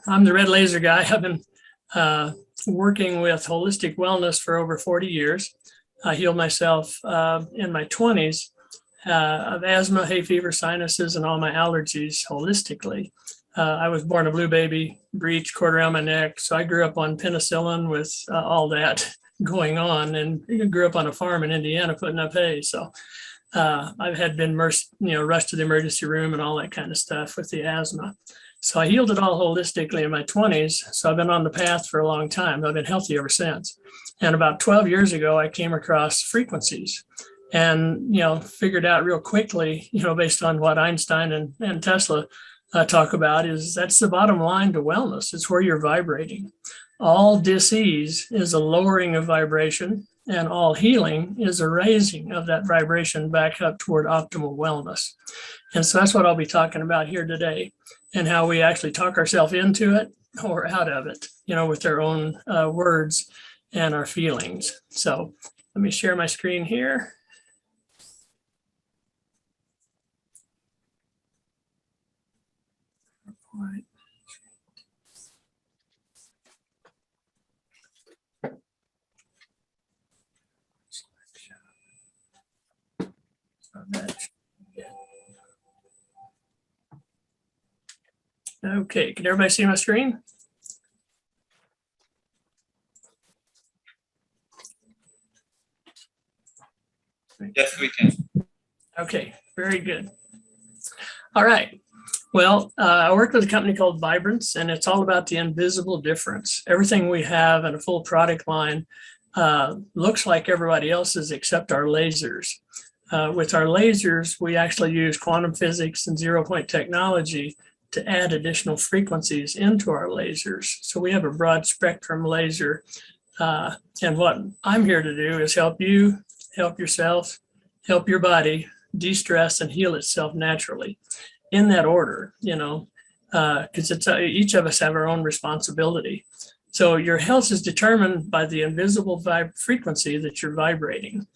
I'm the red laser guy. I've been working with holistic wellness for over 40 years. I healed myself in my 20s of asthma, hay fever, sinuses, and all my allergies holistically. I was born a blue baby, breech, cord around my neck. So I grew up on penicillin with all that going on, and grew up on a farm in Indiana putting up hay. So I've had been rushed to the emergency room and all that kind of stuff with the asthma. So I healed it all holistically in my 20s. So I've been on the path for a long time. I've been healthy ever since. And about 12 years ago, I came across frequencies and, figured out real quickly, based on what Einstein and Tesla talk about, is that's the bottom line to wellness. It's where you're vibrating. All disease is a lowering of vibration, and all healing is a raising of that vibration back up toward optimal wellness. And so that's what I'll be talking about here today, and how we actually talk ourselves into it or out of it, with our own words and our feelings. So let me share my screen here. All right. Okay, can everybody see my screen? Yes, we can. Okay, very good. All right. Well, I work with a company called Vibrance, and it's all about the invisible difference. Everything we have in a full product line looks like everybody else's except our lasers. With our lasers, we actually use quantum physics and zero-point technology to add additional frequencies into our lasers. So we have a broad spectrum laser. And what I'm here to do is help you, help yourself, help your body de-stress and heal itself naturally in that order, because each of us have our own responsibility. So your health is determined by the invisible frequency that you're vibrating.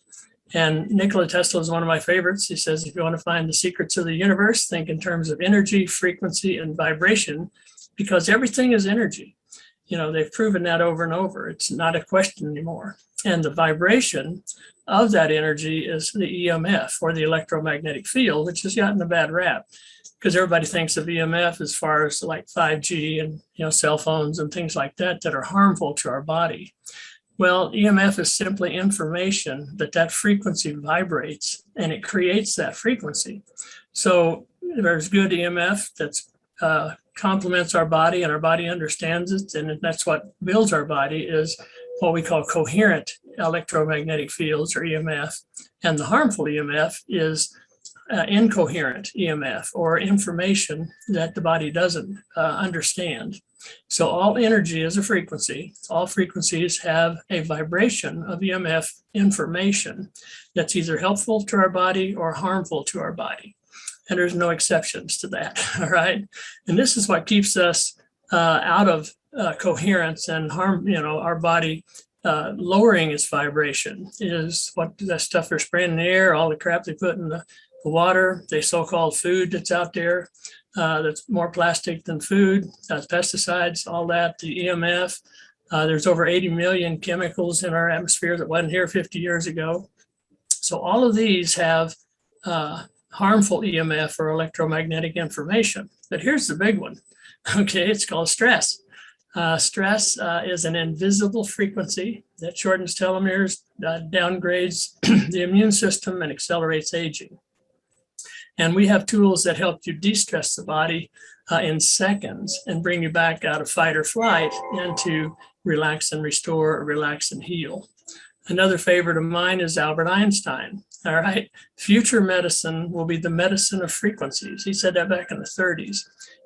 And Nikola Tesla is one of my favorites. He says, if you want to find the secrets of the universe, think in terms of energy, frequency, and vibration, because everything is energy. They've proven that over and over. It's not a question anymore. And the vibration of that energy is the EMF, or the electromagnetic field, which has gotten a bad rap because everybody thinks of EMF as far as like 5G and cell phones and things like that are harmful to our body. Well, EMF is simply information that frequency vibrates, and it creates that frequency. So there's good EMF that complements our body, and our body understands it, and that's what builds our body, is what we call coherent electromagnetic fields, or EMF. And the harmful EMF is incoherent EMF, or information that the body doesn't understand. So all energy is a frequency. All frequencies have a vibration of EMF information that's either helpful to our body or harmful to our body. And there's no exceptions to that, all right? And this is what keeps us out of coherence and harm, our body lowering its vibration, is what that stuff they're spraying in the air, all the crap they put in the water, the so-called food that's out there, that's more plastic than food, pesticides, all that, the EMF. There's over 80 million chemicals in our atmosphere that wasn't here 50 years ago. So all of these have harmful EMF, or electromagnetic information. But here's the big one. Okay, it's called stress. Stress is an invisible frequency that shortens telomeres, downgrades the immune system, and accelerates aging. And we have tools that help you de-stress the body in seconds and bring you back out of fight or flight into relax and restore, or relax and heal. Another favorite of mine is Albert Einstein. All right. Future medicine will be the medicine of frequencies. He said that back in the 30s.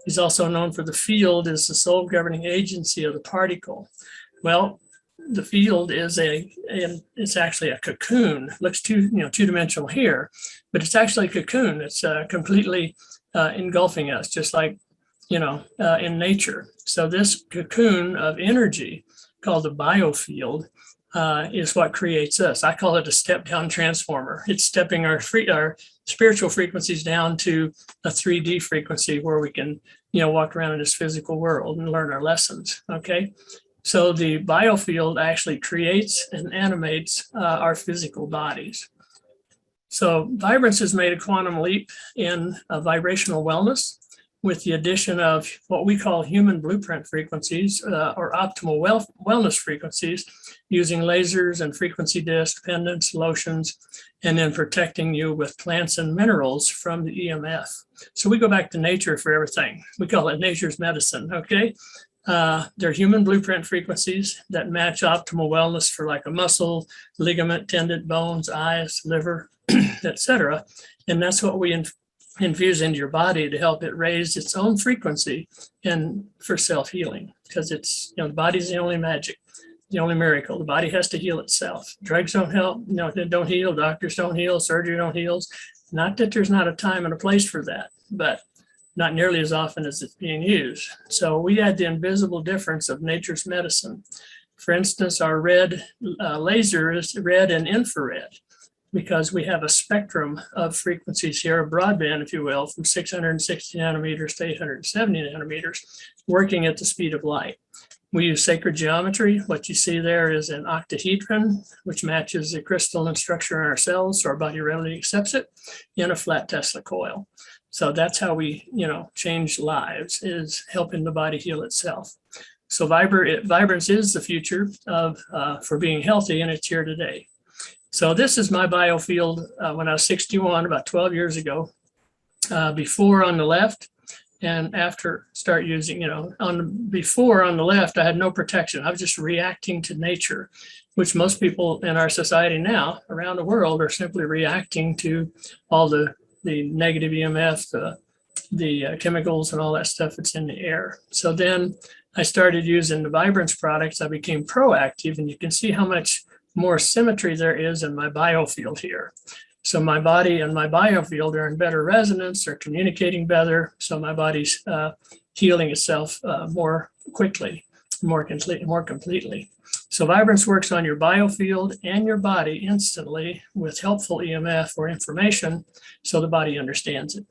He's also known for the field as the sole governing agency of the particle. Well, the field is it's actually a cocoon. It looks two-dimensional here, but it's actually a cocoon. It's completely engulfing us, just like in nature. So this cocoon of energy, called the biofield, is what creates us. I call it a step-down transformer. It's stepping our spiritual frequencies down to a 3D frequency where we can walk around in this physical world and learn our lessons. Okay. So the biofield actually creates and animates our physical bodies. So vibrance has made a quantum leap in vibrational wellness with the addition of what we call human blueprint frequencies or optimal wellness frequencies, using lasers and frequency discs, pendants, lotions, and then protecting you with plants and minerals from the EMF. So we go back to nature for everything. We call it nature's medicine, okay? They're human blueprint frequencies that match optimal wellness for like a muscle, ligament, tendon, bones, eyes, liver, etc. And that's what we infuse into your body to help it raise its own frequency and for self-healing, because it's, the body's the only magic, the only miracle. The body has to heal itself. Drugs don't help, they don't heal. Doctors don't heal. Surgery don't heal. Not that there's not a time and a place for that, but not nearly as often as it's being used. So we had the invisible difference of nature's medicine. For instance, our red laser is red and infrared, because we have a spectrum of frequencies here, a broadband, if you will, from 660 nanometers to 870 nanometers, working at the speed of light. We use sacred geometry. What you see there is an octahedron, which matches the crystalline structure in our cells, so our body readily accepts it, in a flat Tesla coil. So that's how we, change lives, is helping the body heal itself. So vibrance is the future of for being healthy, and it's here today. So this is my biofield when I was 61, about 12 years ago. Before on the left, and after start using, before on the left, I had no protection. I was just reacting to nature, which most people in our society now around the world are simply reacting to all the negative EMF, the chemicals and all that stuff that's in the air. So then I started using the vibrance products. I became proactive, and you can see how much more symmetry there is in my biofield here. So my body and my biofield are in better resonance, they're communicating better. So my body's healing itself more quickly, more completely. So vibrance works on your biofield and your body instantly with helpful EMF or information, so the body understands it.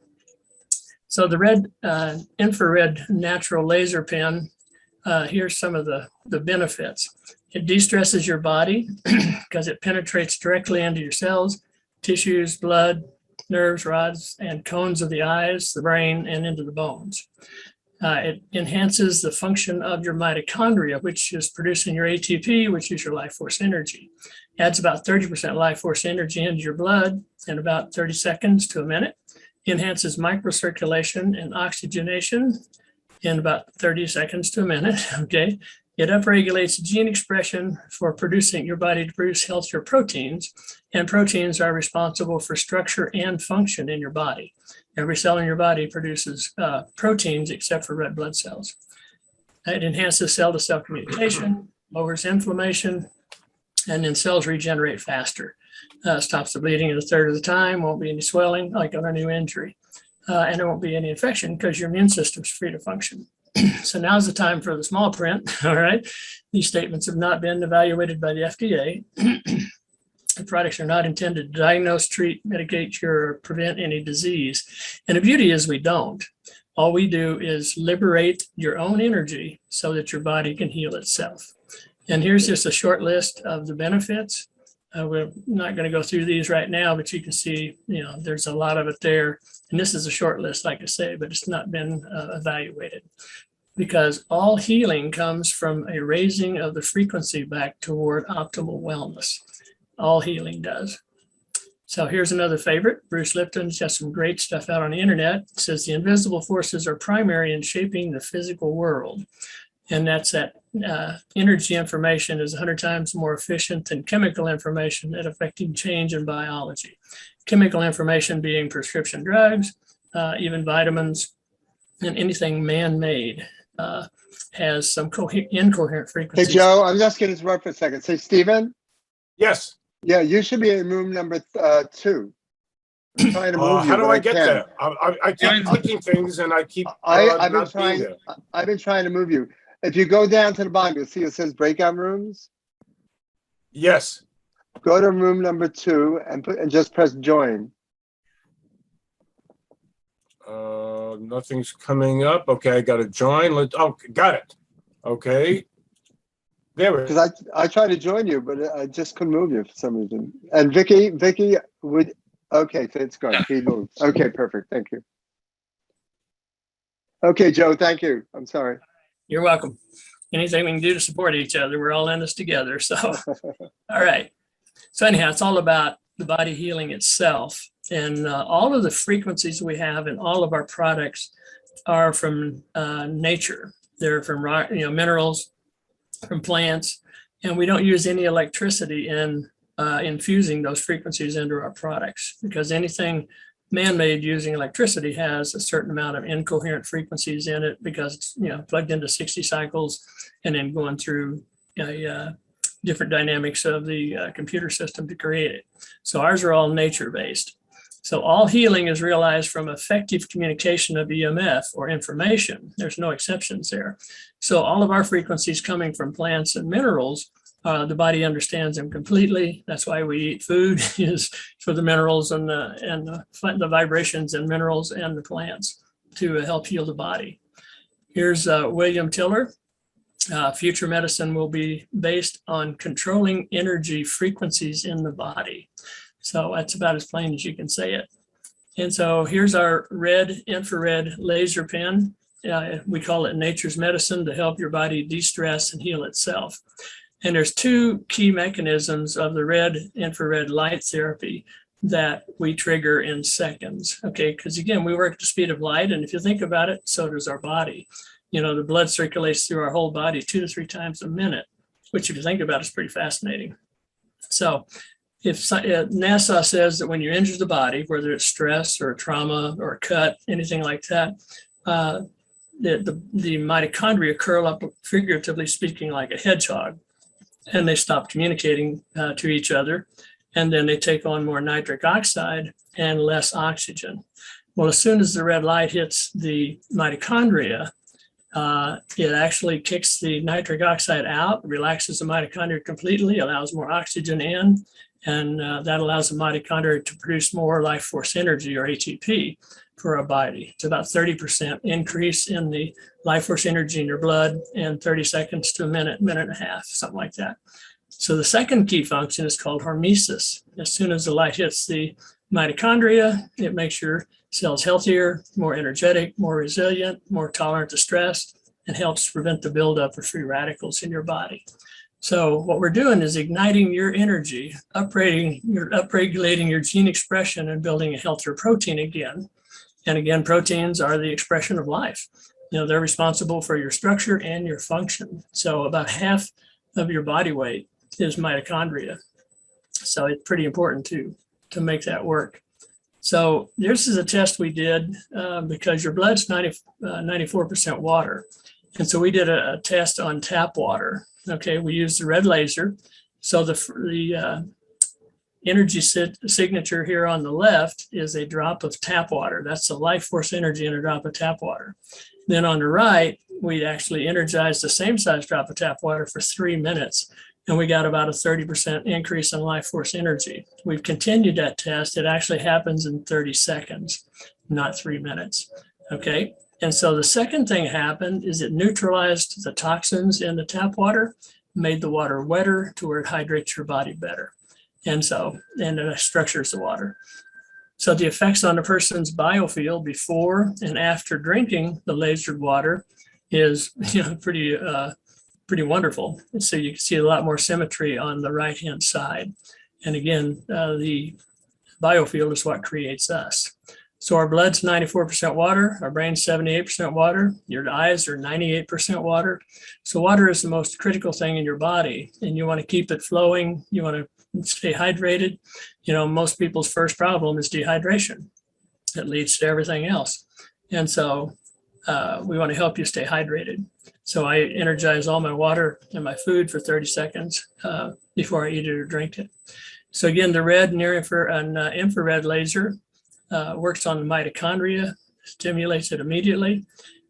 So the red infrared natural laser pen, here's some of the benefits. It de-stresses your body because it penetrates directly into your cells, tissues, blood, nerves, rods, and cones of the eyes, the brain, and into the bones. It enhances the function of your mitochondria, which is producing your ATP, which is your life force energy. Adds about 30% life force energy into your blood in about 30 seconds to a minute. Enhances microcirculation and oxygenation in about 30 seconds to a minute, okay? It upregulates gene expression for producing your body to produce healthier proteins, and proteins are responsible for structure and function in your body. Every cell in your body produces proteins except for red blood cells. It enhances cell-to-cell communication, lowers inflammation, and then cells regenerate faster. Stops the bleeding in a third of the time, won't be any swelling like on a new injury, and there won't be any infection because your immune system's free to function. So now's the time for the small print, all right? These statements have not been evaluated by the FDA. The products are not intended to diagnose, treat, mitigate, cure, or prevent any disease. And the beauty is we don't. All we do is liberate your own energy so that your body can heal itself. And here's just a short list of the benefits. We're not going to go through these right now, but you can see, there's a lot of it there. And this is a short list, like I say, but it's not been evaluated, because all healing comes from a raising of the frequency back toward optimal wellness. All healing does. So here's another favorite. Bruce Lipton's got some great stuff out on the internet. It says the invisible forces are primary in shaping the physical world. And that's that energy information is 100 times more efficient than chemical information at affecting change in biology. Chemical information being prescription drugs, even vitamins, and anything man-made has some incoherent Hey, frequencies. Joe, I'm just going to interrupt for a second. Say, Stephen? Yes. Yeah, you should be in room number 2. I'm trying to move you, How do but I get can't. there? I keep clicking things and I keep I've been not being trying. there. I've been trying to move you. If you go down to the bottom, you'll see it says breakout rooms. Yes. Go to room number 2 and just press join. Nothing's coming up. Okay, I got to join. Got it. Okay. There it is. Because I tried to join you, but I just couldn't move you for some reason. And Vicky would, okay, so it's good. He moved. Okay, perfect. Thank you. Okay, Joe, thank you. I'm sorry. You're welcome. Anything we can do to support each other, we're all in this together. So, all right. So anyhow, it's all about the body healing itself. And all of the frequencies we have in all of our products are from nature. They're from minerals, from plants, and we don't use any electricity in infusing those frequencies into our products, because anything man-made using electricity has a certain amount of incoherent frequencies in it, because it's plugged into 60 cycles and then going through different dynamics of the computer system to create it. So ours are all nature-based. So all healing is realized from effective communication of EMF or information. There's no exceptions there. So all of our frequencies coming from plants and minerals, the body understands them completely. That's why we eat food, is for the minerals and the vibrations and minerals and the plants to help heal the body. Here's William Tiller. Future medicine will be based on controlling energy frequencies in the body. So that's about as plain as you can say it. And so here's our red infrared laser pen. We call it nature's medicine to help your body de-stress and heal itself. And there's two key mechanisms of the red infrared light therapy that we trigger in seconds. Okay, because again, we work at the speed of light. And if you think about it, so does our body. The blood circulates through our whole body 2 to 3 times a minute, which if you think about it, is pretty fascinating. So if NASA says that when you injure the body, whether it's stress or trauma or a cut, anything like that, the mitochondria curl up, figuratively speaking, like a hedgehog, and they stop communicating to each other. And then they take on more nitric oxide and less oxygen. Well, as soon as the red light hits the mitochondria, it actually kicks the nitric oxide out, relaxes the mitochondria completely, allows more oxygen in, and that allows the mitochondria to produce more life force energy, or ATP, for our body. It's about 30% increase in the life force energy in your blood in 30 seconds to a minute, minute and a half, something like that. So the second key function is called hormesis. As soon as the light hits the mitochondria, it makes your cells healthier, more energetic, more resilient, more tolerant to stress, and helps prevent the buildup of free radicals in your body. So what we're doing is igniting your energy, upregulating your gene expression and building a healthier protein again. And again, proteins are the expression of life. They're responsible for your structure and your function. So about half of your body weight is mitochondria. So it's pretty important to make that work. So this is a test we did because your blood's 94% water. And so we did a test on tap water. Okay, we used the red laser. So the energy signature here on the left is a drop of tap water. That's the life force energy in a drop of tap water. Then on the right, we actually energized the same size drop of tap water for 3 minutes. And we got about a 30% increase in life force energy. We've continued that test. It actually happens in 30 seconds, not 3 minutes. Okay. And so the second thing happened is it neutralized the toxins in the tap water, made the water wetter to where it hydrates your body better. And it structures the water. So the effects on a person's biofield before and after drinking the lasered water is pretty wonderful. And so you can see a lot more symmetry on the right-hand side. And again, the biofield is what creates us. So our blood's 94% water, our brain's 78% water, your eyes are 98% water. So water is the most critical thing in your body, and you want to keep it flowing. You want to stay hydrated. Most people's first problem is dehydration. It leads to everything else. And so we want to help you stay hydrated. So I energize all my water and my food for 30 seconds before I eat it or drink it. So again, the red near infrared laser works on the mitochondria, stimulates it immediately.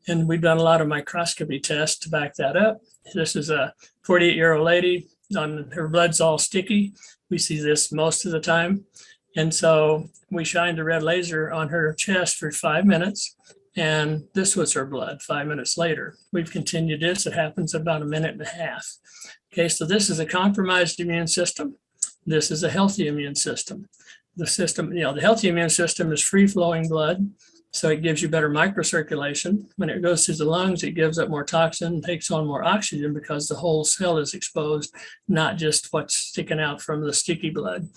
And we've done a lot of microscopy tests to back that up. This is a 48-year-old lady. Her blood's all sticky. We see this most of the time. And so we shined the red laser on her chest for 5 minutes. And this was her blood 5 minutes later. We've continued this. It happens about a minute and a half. Okay, so this is a compromised immune system. This is a healthy immune system. The system, the healthy immune system is free flowing blood. So it gives you better microcirculation. When it goes through the lungs, it gives up more toxin, takes on more oxygen because the whole cell is exposed, not just what's sticking out from the sticky blood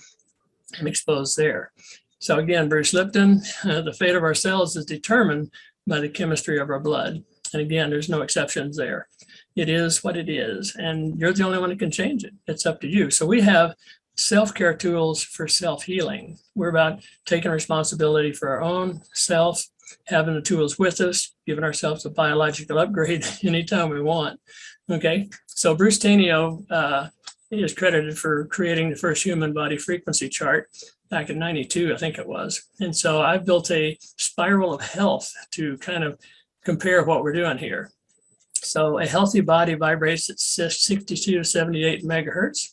and exposed there. So again, Bruce Lipton, the fate of our cells is determined by the chemistry of our blood. And again, there's no exceptions there. It is what it is, and you're the only one that can change it. It's up to you. So we have self-care tools for self-healing. We're about taking responsibility for our own self, having the tools with us, giving ourselves a biological upgrade anytime we want. Okay, so Bruce Tainio is credited for creating the first human body frequency chart back in '92, I think it was. And so I've built a spiral of health to kind of compare what we're doing here. So a healthy body vibrates at 62 to 78 megahertz.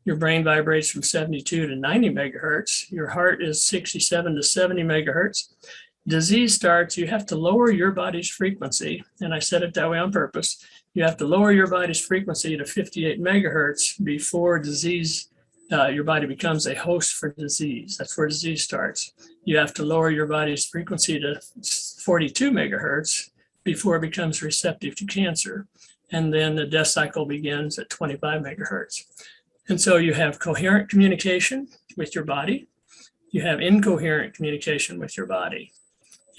Your brain vibrates from 72 to 90 megahertz. Your heart is 67 to 70 megahertz. Disease starts, you have to lower your body's frequency. And I said it that way on purpose. You have to lower your body's frequency to 58 megahertz before disease, your body becomes a host for disease. That's where disease starts. You have to lower your body's frequency to 42 megahertz before it becomes receptive to cancer. And then the death cycle begins at 25 megahertz. And so you have coherent communication with your body. You have incoherent communication with your body.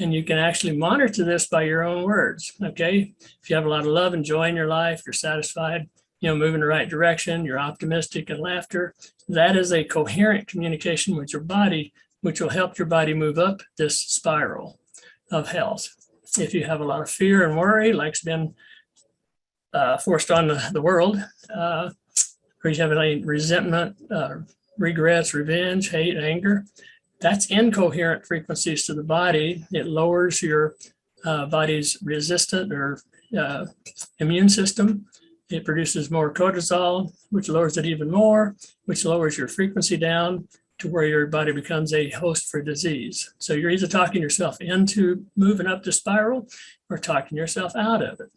And you can actually monitor this by your own words, okay? If you have a lot of love and joy in your life, you're satisfied, moving in the right direction, you're optimistic and laughter, that is a coherent communication with your body, which will help your body move up this spiral of health. If you have a lot of fear and worry, like's been forced on the world, or you have any resentment, regrets, revenge, hate, anger, that's incoherent frequencies to the body. It lowers your body's resistant or immune system. It produces more cortisol, which lowers it even more, which lowers your frequency down to where your body becomes a host for disease. So you're either talking yourself into moving up the spiral or talking yourself out of it.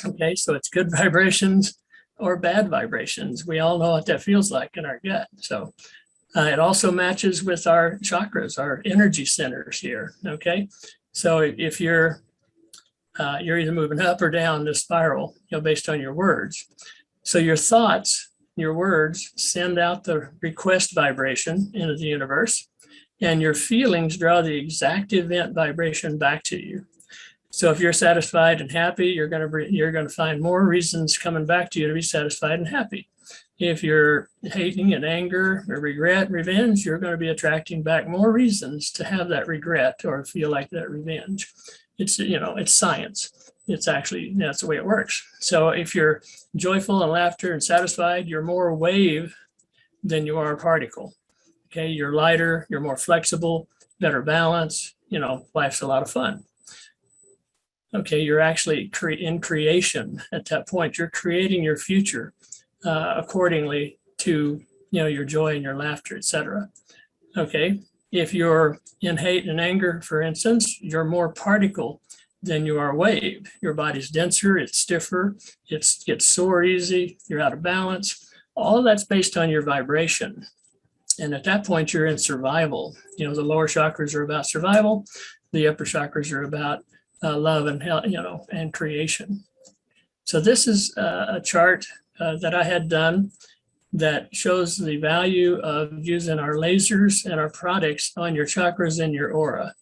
Okay, so it's good vibrations or bad vibrations. We all know what that feels like in our gut. So it also matches with our chakras, our energy centers here. Okay, so if you're either moving up or down the spiral, based on your words. So your thoughts, your words send out the request vibration into the universe, and your feelings draw the exact event vibration back to you. So if you're satisfied and happy, you're going to find more reasons coming back to you to be satisfied and happy. If you're hating and anger or regret, revenge, you're going to be attracting back more reasons to have that regret or feel like that revenge. It's, it's science. It's actually, that's the way it works. So if you're joyful and laughter and satisfied, you're more wave than you are a particle. Okay, you're lighter, you're more flexible, better balance, life's a lot of fun. Okay, you're actually in creation at that point. You're creating your future accordingly to, your joy and your laughter, etc. Okay, if you're in hate and anger, for instance, you're more particle than you are wave. Your body's denser, it's stiffer, it gets sore easy, you're out of balance. All of that's based on your vibration. And at that point, you're in survival. The lower chakras are about survival. The upper chakras are about love and health, and creation. So this is a chart that I had done that shows the value of using our lasers and our products on your chakras and your aura.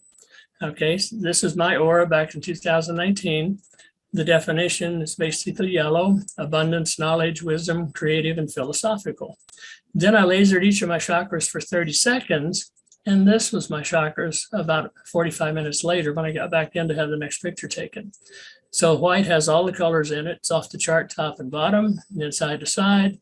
Okay, so this is my aura back in 2019. The definition is basically yellow: abundance, knowledge, wisdom, creative, and philosophical. Then I lasered each of my chakras for 30 seconds. And this was my chakras about 45 minutes later when I got back in to have the next picture taken. So white has all the colors in it. It's off the chart, top and bottom, and then side to side.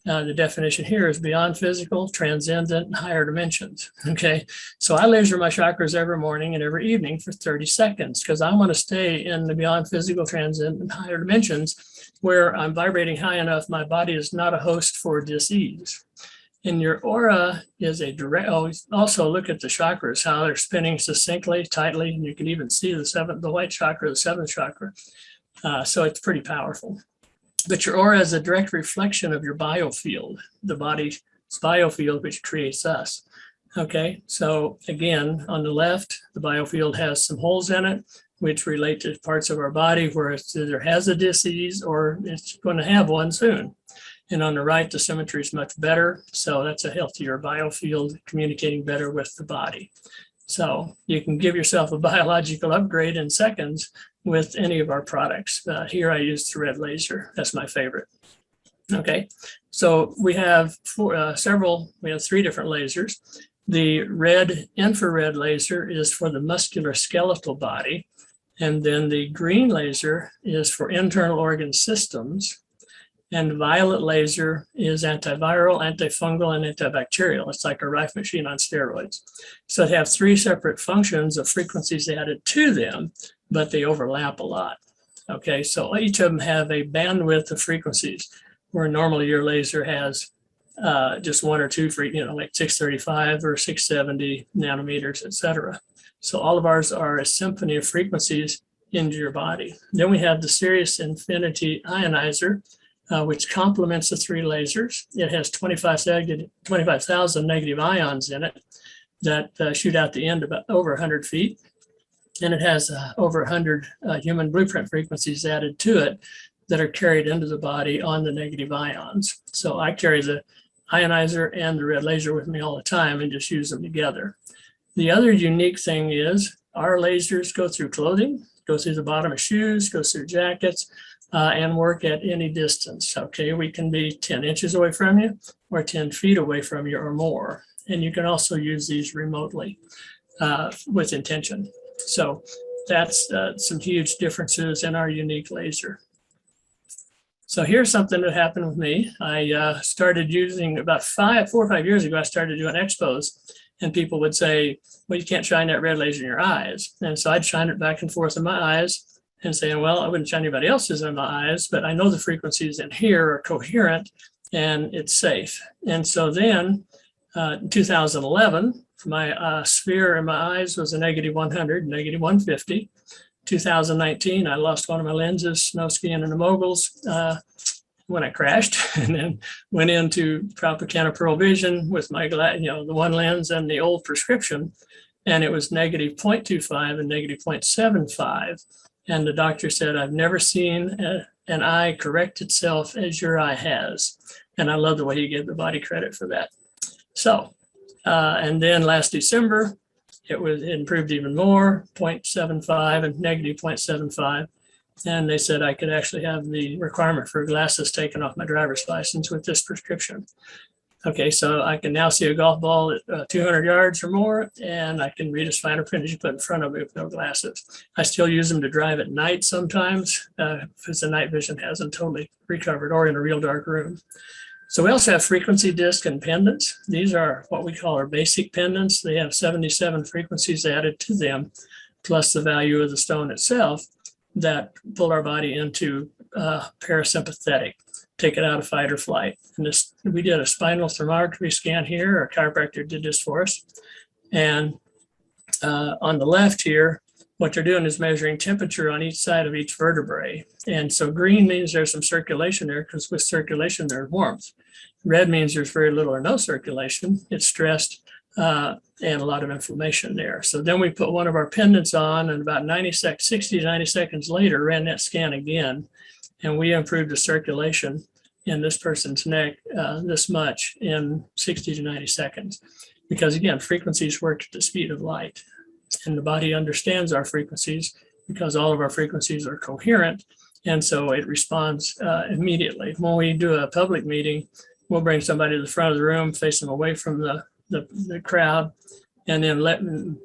The definition here is beyond physical, transcendent, and higher dimensions. Okay, so I laser my chakras every morning and every evening for 30 seconds because I want to stay in the beyond physical, transcendent, and higher dimensions where I'm vibrating high enough my body is not a host for disease. And your aura is a direct, also look at the chakras, how they're spinning succinctly, tightly, and you can even see the white chakra, the seventh chakra. So it's pretty powerful. But your aura is a direct reflection of your biofield, the body's biofield, which creates us. Okay, so again, on the left, the biofield has some holes in it, which relate to parts of our body where it either has a disease or it's going to have one soon. And on the right, the symmetry is much better. So that's a healthier biofield communicating better with the body. So you can give yourself a biological upgrade in seconds with any of our products. Here I use the red laser. That's my favorite. Okay, so we have we have 3 different lasers. The red infrared laser is for the musculoskeletal body. And then the green laser is for internal organ systems. And violet laser is antiviral, antifungal, and antibacterial. It's like a rife machine on steroids. So they have 3 separate functions of frequencies added to them, but they overlap a lot. Okay, so each of them have a bandwidth of frequencies, where normally your laser has just 1 or 2 like 635 or 670 nanometers, et cetera. So all of ours are a symphony of frequencies into your body. Then we have the Sirius Infinity Ionizer, which complements the 3 lasers. It has 25,000 negative ions in it that shoot out the end about over 100 feet. And it has over 100 human blueprint frequencies added to it that are carried into the body on the negative ions. So I carry the ionizer and the red laser with me all the time and just use them together. The other unique thing is our lasers go through clothing, go through the bottom of shoes, go through jackets, and work at any distance. Okay, we can be 10 inches away from you or 10 feet away from you or more. And you can also use these remotely with intention. So that's some huge differences in our unique laser. So here's something that happened with me. I started using about 4 or 5 years ago, I started doing expos, and people would say, well, you can't shine that red laser in your eyes. And so I'd shine it back and forth in my eyes and saying, well, I wouldn't shine anybody else's in my eyes, but I know the frequencies in here are coherent and it's safe. And so then in 2011, my sphere in my eyes was a negative 100, negative 150. 2019, I lost one of my lenses, snow skiing in the moguls when I crashed, and then went into Tropicana Pearl Vision with my the one lens and the old prescription, and it was negative 0.25 and negative 0.75. And the doctor said, I've never seen an eye correct itself as your eye has. And I love the way he gave the body credit for that. So, and then last December, it improved even more, 0.75 and negative 0.75. And they said I could actually have the requirement for glasses taken off my driver's license with this prescription. Okay, so I can now see a golf ball at 200 yards or more, and I can read as fine a print as you put in front of me with no glasses. I still use them to drive at night sometimes because the night vision hasn't totally recovered, or in a real dark room. So we also have frequency disc and pendants. These are what we call our basic pendants. They have 77 frequencies added to them, plus the value of the stone itself, that pull our body into parasympathetic, take it out of fight or flight. And this, we did a spinal thermography scan here. Our chiropractor did this for us. And on the left here, what they're doing is measuring temperature on each side of each vertebrae. And so green means there's some circulation there, because with circulation, there's warmth. Red means there's very little or no circulation. It's stressed and a lot of inflammation there. So then we put one of our pendants on, and about 60 to 90 seconds later, ran that scan again. And we improved the circulation in this person's neck this much in 60 to 90 seconds. Because again, frequencies work at the speed of light. And the body understands our frequencies because all of our frequencies are coherent. And so it responds immediately. When we do a public meeting, we'll bring somebody to the front of the room, face them away from the crowd, and then let them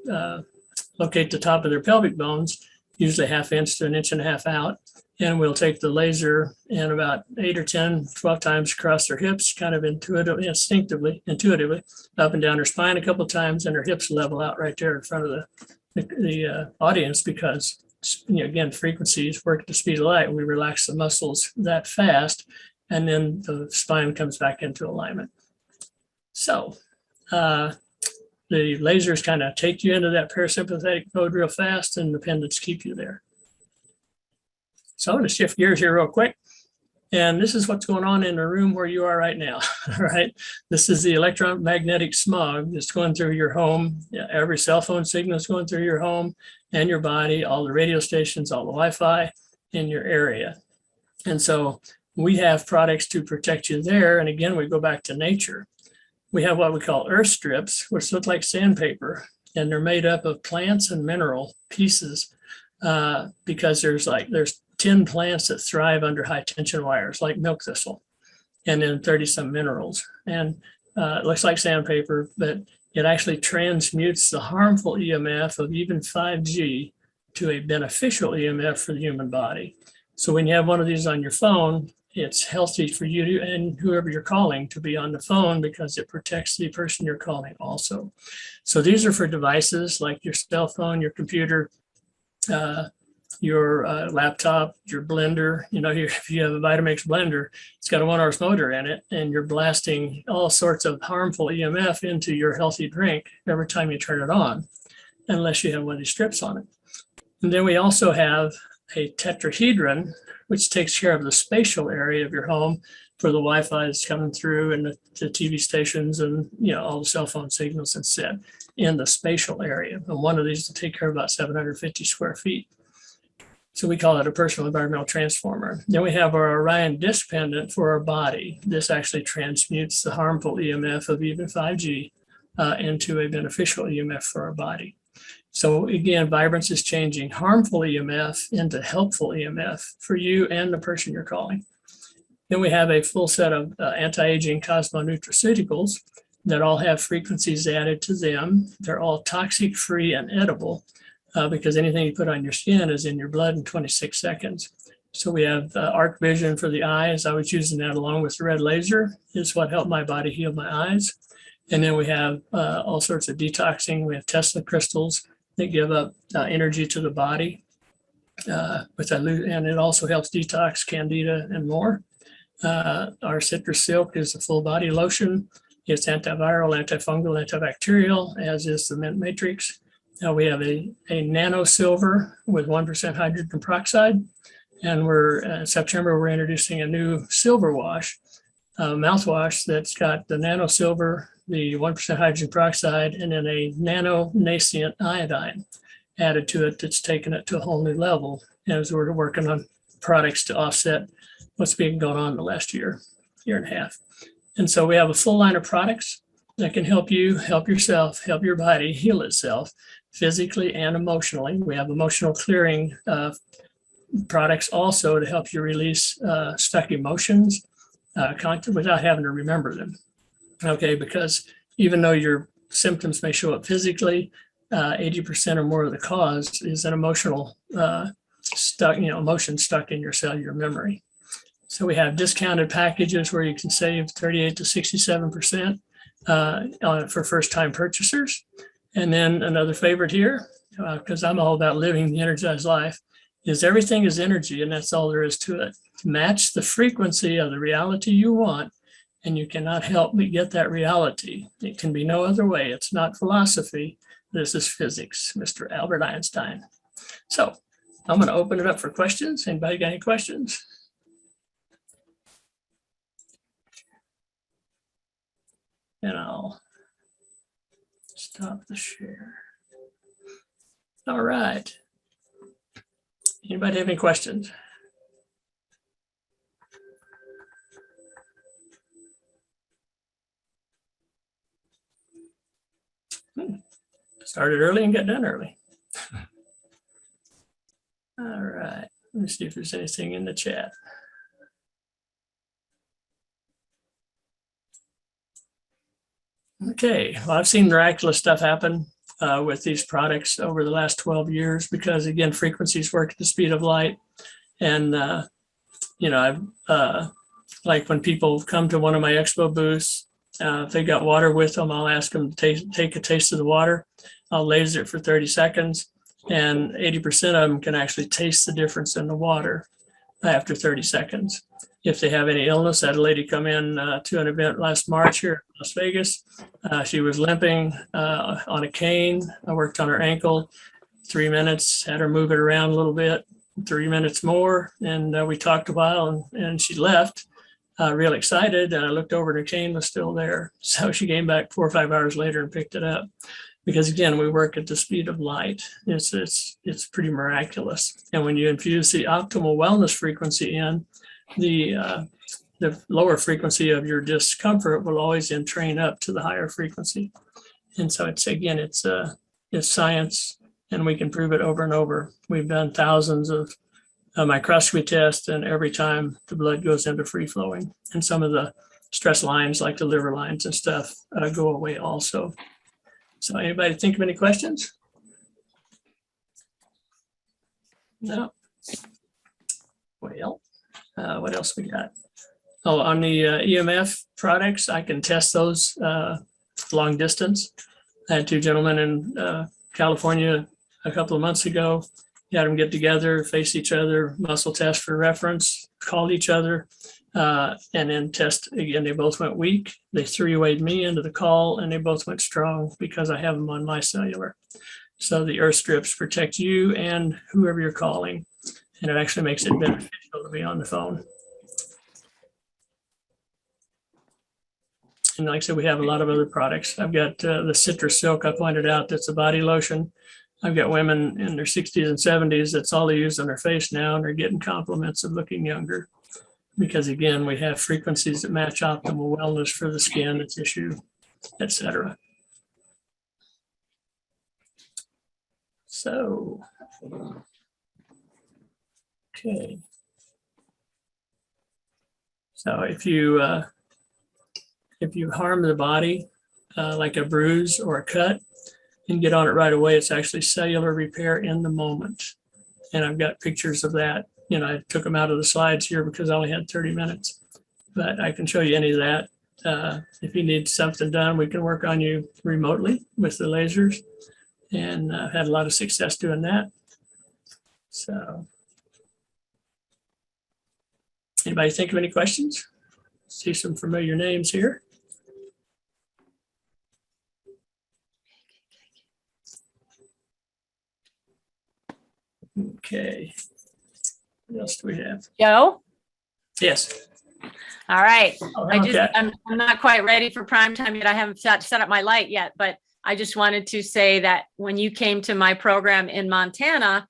locate the top of their pelvic bones, usually 1/2 inch to 1.5 inches out. And we'll take the laser and about 8 or 10, 12 times across their hips, kind of intuitively, up and down her spine a couple of times, and her hips level out right there in front of the audience, because, again, frequencies work at the speed of light. We relax the muscles that fast, and then the spine comes back into alignment. So the lasers kind of take you into that parasympathetic mode real fast, and the pendants keep you there. So I'm going to shift gears here real quick. And this is what's going on in the room where you are right now. All right. This is the electromagnetic smog that's going through your home. Yeah, every cell phone signal is going through your home and your body, all the radio stations, all the Wi-Fi in your area. And so we have products to protect you there. And again, we go back to nature. We have what we call earth strips, which look like sandpaper, and they're made up of plants and mineral pieces because there's 10 plants that thrive under high tension wires, like milk thistle, and then 30 some minerals. And it looks like sandpaper, but it actually transmutes the harmful EMF of even 5G to a beneficial EMF for the human body. So when you have one of these on your phone, it's healthy for you and whoever you're calling to be on the phone because it protects the person you're calling also. So these are for devices like your cell phone, your computer, your laptop, your blender. You know, if you have a Vitamix blender, it's got a 1-horse motor in it, and you're blasting all sorts of harmful EMF into your healthy drink every time you turn it on, unless you have one of these strips on it. And then we also have a tetrahedron, which takes care of the spatial area of your home for the Wi-Fi that's coming through and the TV stations and, you know, all the cell phone signals that's set in the spatial area. And one of these will take care of about 750 square feet. So we call it a personal environmental transformer. Then we have our Orion disc pendant for our body. This actually transmutes the harmful EMF of even 5G into a beneficial EMF for our body. So again, vibrance is changing harmful EMF into helpful EMF for you and the person you're calling. Then we have a full set of anti-aging cosmonutraceuticals that all have frequencies added to them. They're all toxic free and edible because anything you put on your skin is in your blood in 26 seconds. So we have arc vision for the eyes. I was using that along with the red laser. Is what helped my body heal my eyes. And then we have all sorts of detoxing. We have Tesla crystals that give up energy to the body, and it also helps detox candida and more. Our citrus silk is a full body lotion. It's antiviral, antifungal, antibacterial, as is the mint matrix. Now we have a nano silver with 1% hydrogen peroxide, and in September we're introducing a new silver wash, mouthwash that's got the nano silver, the 1% hydrogen peroxide, and then a nano nascent iodine added to it that's taken it to a whole new level as we're working on products to offset what's been going on the last year and a half. And so we have a full line of products that can help you, help yourself, help your body heal itself physically and emotionally. We have emotional clearing products also to help you release stuck emotions without having to remember them. Okay, because even though your symptoms may show up physically, 80% or more of the cause is an emotional emotion stuck in your cellular memory. So we have discounted packages where you can save 38 to 67% for first-time purchasers. And then another favorite here, because I'm all about living the energized life, is everything is energy, and that's all there is to it. Match the frequency of the reality you want, and you cannot help but get that reality. It can be no other way. It's not philosophy. This is physics, Mr. Albert Einstein. So I'm going to open it up for questions. Anybody got any questions? And I'll stop the share. All right. Anybody have any questions? Started early and got done early. All right. Let me see if there's anything in the chat. Okay, well, I've seen miraculous stuff happen with these products over the last 12 years because, again, frequencies work at the speed of light. And, I've like when people come to one of my expo booths, if they got water with them, I'll ask them to take a taste of the water. I'll laser it for 30 seconds, and 80% of them can actually taste the difference in the water after 30 seconds. if they have any illness. I had a lady come in to an event last March here in Las Vegas. She was limping on a cane. I worked on her ankle, 3 minutes, had her move it around a little bit, 3 minutes more. And we talked a while and she left real excited. And I looked over and her cane was still there. So she came back 4 or 5 hours later and picked it up. Because again, we work at the speed of light. It's pretty miraculous. And when you infuse the optimal wellness frequency in, the lower frequency of your discomfort will always then train up to the higher frequency. And so it's science, and we can prove it over and over. We've done thousands of microscopy tests, and every time the blood goes into free flowing, and some of the stress lines like the liver lines and stuff go away also. So anybody think of any questions? No. Well, what else we got? Oh, on the EMF products, I can test those long distance. I had 2 gentlemen in California a couple of months ago. Had them get together, face each other, muscle test for reference, called each other, and then test again. They both went weak. They 3-wayed me into the call, and they both went strong because I have them on my cellular. So the earth strips protect you and whoever you're calling, and it actually makes it beneficial to be on the phone. And like I said, we have a lot of other products. I've got the citrus silk I pointed out. That's a body lotion. I've got women in their 60s and 70s. That's all they use on their face now, and they're getting compliments of looking younger. Because again, we have frequencies that match optimal wellness for the skin, the tissue, etc. So, okay. So if you harm the body, like a bruise or a cut, and get on it right away, it's actually cellular repair in the moment. And I've got pictures of that. You know, I took them out of the slides here because I only had 30 minutes, but I can show you any of that. If you need something done, we can work on you remotely with the lasers, and I've had a lot of success doing that. So, anybody think of any questions? See some familiar names here. Okay. What else do we have? Joe? Yes. All right. Oh, I'm not quite ready for prime time yet. I haven't set up my light yet, but I just wanted to say that when you came to my program in Montana,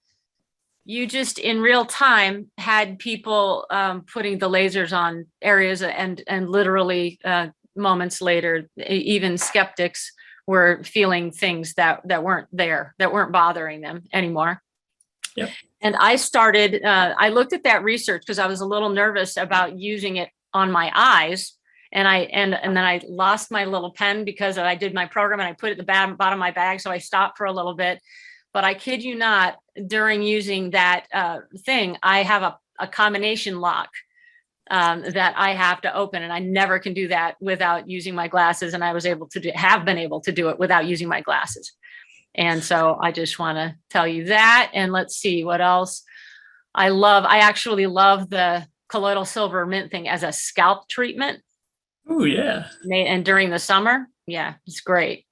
you just in real time had people putting the lasers on areas, and literally moments later, even skeptics were feeling things that weren't there, that weren't bothering them anymore. Yep. And I looked at that research because I was a little nervous about using it on my eyes. And then I lost my little pen because I did my program and I put it at the bottom of my bag. So I stopped for a little bit, but I kid you not, during using that thing, I have a combination lock that I have to open, and I never can do that without using my glasses. And I was able to have been able to do it without using my glasses. And so I just want to tell you that. And let's see what else. I actually love the colloidal silver mint thing as a scalp treatment. Oh, yeah. And during the summer, yeah, it's great.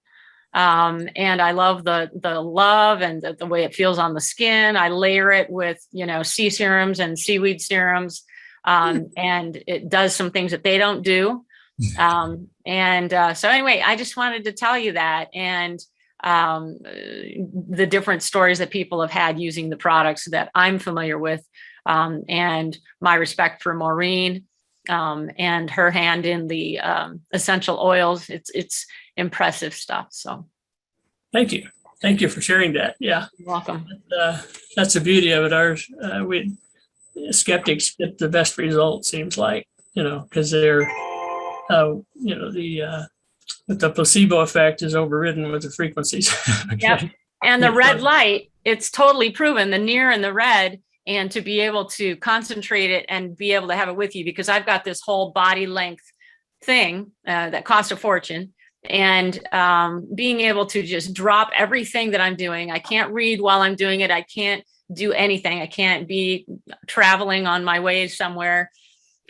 And I love the love and the way it feels on the skin. I layer it with, sea serums and seaweed serums. And it does some things that they don't do. So anyway, I just wanted to tell you that. And the different stories that people have had using the products that I'm familiar with, and my respect for Maureen, and her hand in the essential oils. It's impressive stuff. So Thank you for sharing that. Yeah, you're welcome. that's the beauty of it. We skeptics get the best results, seems like, because they're the placebo effect is overridden with the frequencies. Yep. And the red light, it's totally proven, the near and the red, and to be able to concentrate it and be able to have it with you, because I've got this whole body length thing that costs a fortune. And being able to just drop everything that I'm doing. I can't read while I'm doing it. I can't do anything. I can't be traveling on my way somewhere.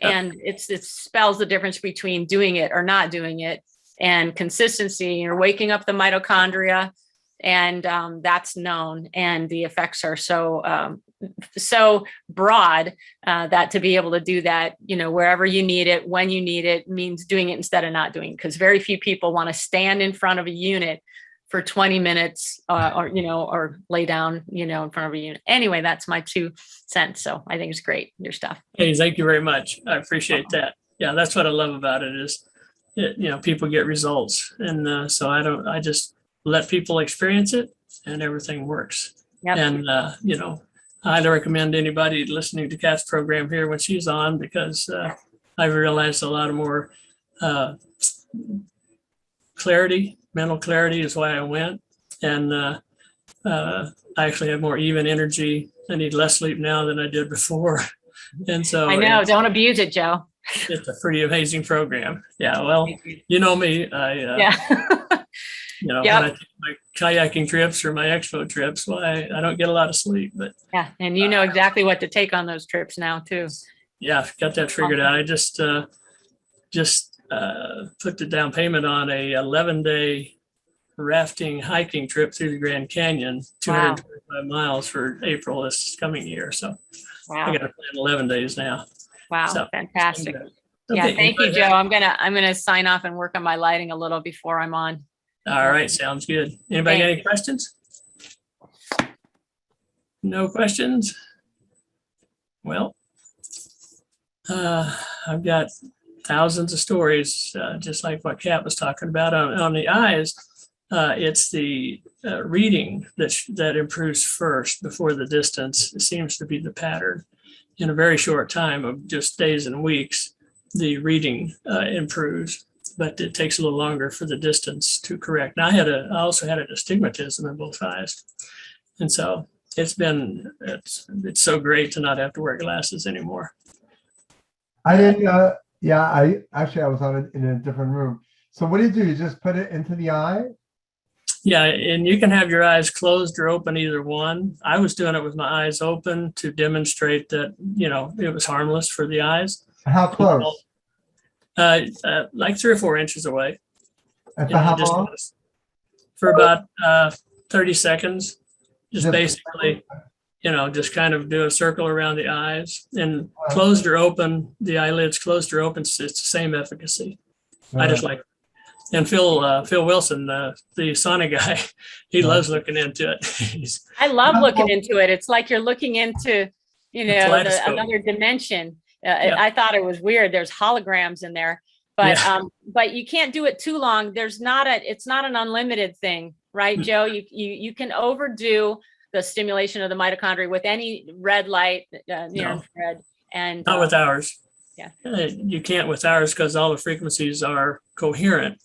And it spells the difference between doing it or not doing it, and consistency. You're waking up the mitochondria, and that's known. And the effects are so broad that to be able to do that, wherever you need it, when you need it, means doing it instead of not doing it. Because very few people want to stand in front of a unit for 20 minutes or lay down, in front of a unit. Anyway, that's my 2 cents. So I think it's great, your stuff. Hey, thank you very much. I appreciate that. Yeah, that's what I love about it is, people get results. And so I just let people experience it and everything works. Yep. And, I highly recommend anybody listening to Kat's program here when she's on, because I've realized a lot of more mental clarity is why I went. And I actually have more even energy. I need less sleep now than I did before. And so I know, don't abuse it, Joe. it's a pretty amazing program. Yeah, well, you know me. Yeah. When I take my kayaking trips or my expo trips, well, I don't get a lot of sleep. But Yeah, and you know exactly what to take on those trips now too. yeah, got that figured out. I just put the down payment on a 11-day rafting hiking trip through the Grand Canyon, 225 miles for April this coming year. So I got to plan 11 days now. Wow, So, fantastic. okay. Yeah, thank you, Joe. I'm gonna sign off and work on my lighting a little before I'm on. All right, sounds good. Anybody got any questions? No questions? Well, I've got thousands of stories, just like what Kat was talking about on the eyes. It's the reading that improves first before the distance. It seems to be the pattern. In a very short time of just days and weeks, the reading improves, but it takes a little longer for the distance to correct. Now I also had astigmatism in both eyes. And so it's so great to not have to wear glasses anymore. I didn't, I was on it in a different room. So what do? You just put it into the eye? Yeah, and you can have your eyes closed or open, either one. I was doing it with my eyes open to demonstrate that, it was harmless for the eyes. How close? Like 3 or 4 inches away. And for how long? For about 30 seconds. Just basically, just kind of do a circle around the eyes, and closed or open, the eyelids closed or open, it's the same efficacy. I just like. And Phil Wilson, the sauna guy, he loves looking into it. I love looking into it. It's like you're looking into, another dimension. I thought it was weird. There's holograms in there, but you can't do it too long. It's not an unlimited thing, right, Joe? You can overdo the stimulation of the mitochondria with any red light, near infrared, and not with ours. Yeah, you can't with ours because all the frequencies are coherent.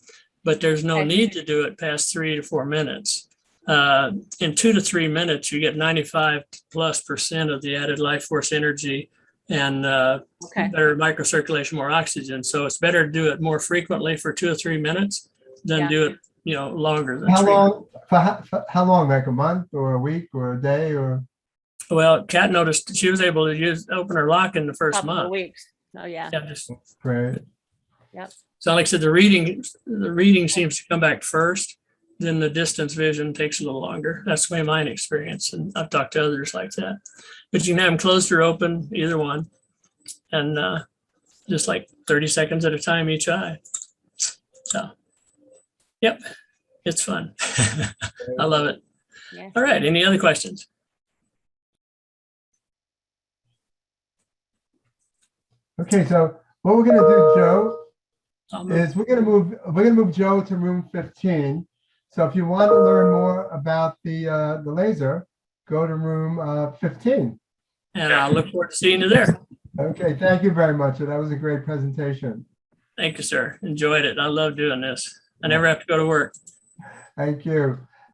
But there's no need to do it past 3 to 4 minutes. In 2 to 3 minutes, you get 95+% of the added life force energy and better microcirculation, more oxygen. So it's better to do it more frequently for 2 or 3 minutes than do it, longer than how 3 long? For how long? Like a month or a week or a day or? Well, Kat noticed she was able to open her lock in the first couple month. of weeks. Oh yeah. Great. Yep. So like I said, the reading seems to come back first, then the distance vision takes a little longer. That's the way mine experience. And I've talked to others like that, but you can have them closed or open, either one. And just like 30 seconds at a time, each eye. So, yep, it's fun. I love it. Yeah. All right. Any other questions? Okay. So what we're going to do, Joe, is we're gonna move Joe to room 15. So if you want to learn more about the laser, go to room 15. And I look forward to seeing you there. Okay, thank you very much. That was a great presentation. Thank you, sir. Enjoyed it. I love doing this. I never have to go to work. Thank you.